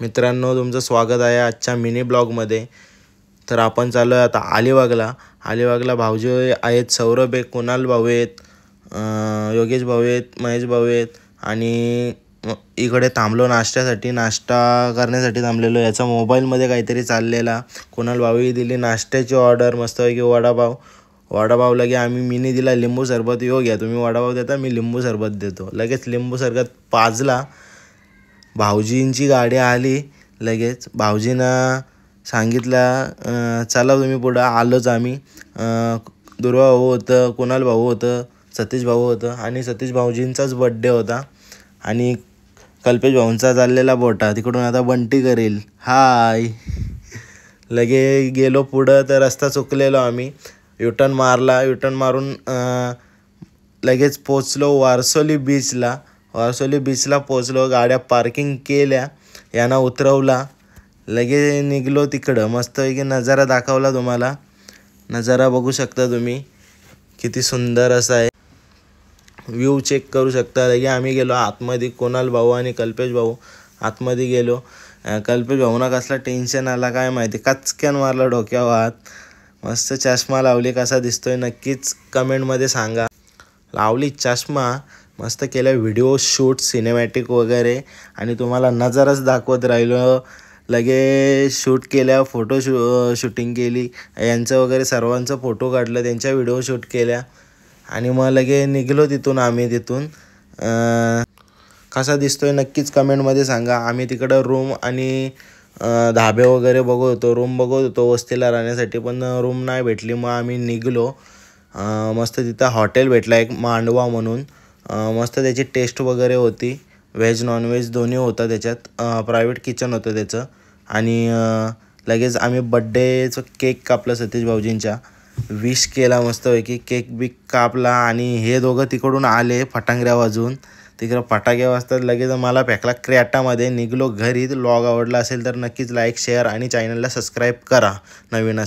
मित्रांनो, तुमचं स्वागत आहे आजच्या मिनी ब्लॉगमध्ये। तर आपण चाललो आहे आता अलिबागला भाऊजी आहेत, सौरभ आहे, कुणाल भाऊ आहेत, योगेश भाऊ आहेत, महेश भाऊ आहेत आणि इकडे थांबलो नाश्ता करण्यासाठी थांबलेलो। याचा मोबाईलमध्ये काहीतरी चाललेला। कुणाल भाऊही दिली नाश्त्याची ऑर्डर, मस्तपैकी वडापाव लगे आम्ही मिनी दिला लिंबू सरबत। यो घ्या तुम्ही वडापाव देता, मी लिंबू सरबत देतो। लगेच लिंबू सरबत पाजला। भाऊजींची गाडी आली, लगेच भाऊजींना सांगितलं चला तुम्ही पुढं। आलोच आम्ही। दुर्वा भाऊ होतं, कुणाल भाऊ होतं, सतीश भाऊ होतं आणि सतीश भाऊजींचाच बड्डे होता आणि कल्पेश भाऊंचा चाललेला बोटा। तिकडून आता बंटी करेल हाय। लगे गेलो पुढं तर रस्ता चुकलेलो आम्ही, युटर्न मारला। युटर्न मारून लगेच पोचलो वारसोली बीचला पोचलो। गाड्या पार्किंग केल्या, यांना उतरवला, लगे निघलो तिकडं। मस्तपैकी नजारा दाखवला तुम्हाला। नजारा बघू शकता तुम्ही, किती सुंदर असा आहे। व्ह्यू चेक करू शकता। लगे आम्ही गेलो आतमध्ये, कुणाल भाऊ आणि कल्पेश भाऊ आतमध्ये गेलो। कल्पेश भाऊना कसला टेन्शन आला काय माहिती, कचक्यान मारला डोक्यावर हात। मस्त चष्मा लावली, कसा दिसतोय नक्कीच कमेंटमध्ये सांगा। लावली चष्मा, मस्त केलं व्हिडिओ शूट सिनेमॅटिक वगैरे आणि तुम्हाला नजाराच दाखवत राहिलो। लगे शूट केल्या, फोटो शूटिंग केली, यांचं वगैरे सर्वांचं फोटो काढलं, त्यांच्या व्हिडिओ शूट केल्या आणि मग लगे निघलो तिथून। कसा दिसतोय नक्कीच कमेंटमध्ये सांगा। आम्ही तिकडं रूम आणि धाबे वगैरे बघत होतो वस्तीला राहण्यासाठी, पण रूम नाही भेटली। मग आम्ही निघलो। मस्त तिथं हॉटेल भेटला एक, मांडवा म्हणून। मस्त त्याची टेस्ट वगैरे होती, व्हेज नॉनव्हेज दोन्ही होतं त्याच्यात। प्रायव्हेट किचन होतं त्याचं। आणि लगेच आम्ही बड्डेचं केक कापला, सतीश भाऊजींच्या विश केला मस्तपैकी, केक बिक कापला आणि हे दोघं तिकडून आले फटांगऱ्या वाजवून। तिकडं फटाके वाजतात, लगेच मला फेकला क्रेटामध्ये। निघलो घरी। व्लॉग आवडला असेल तर नक्कीच लाईक शेअर आणि चॅनलला सबस्क्राईब करा नवीन असेल।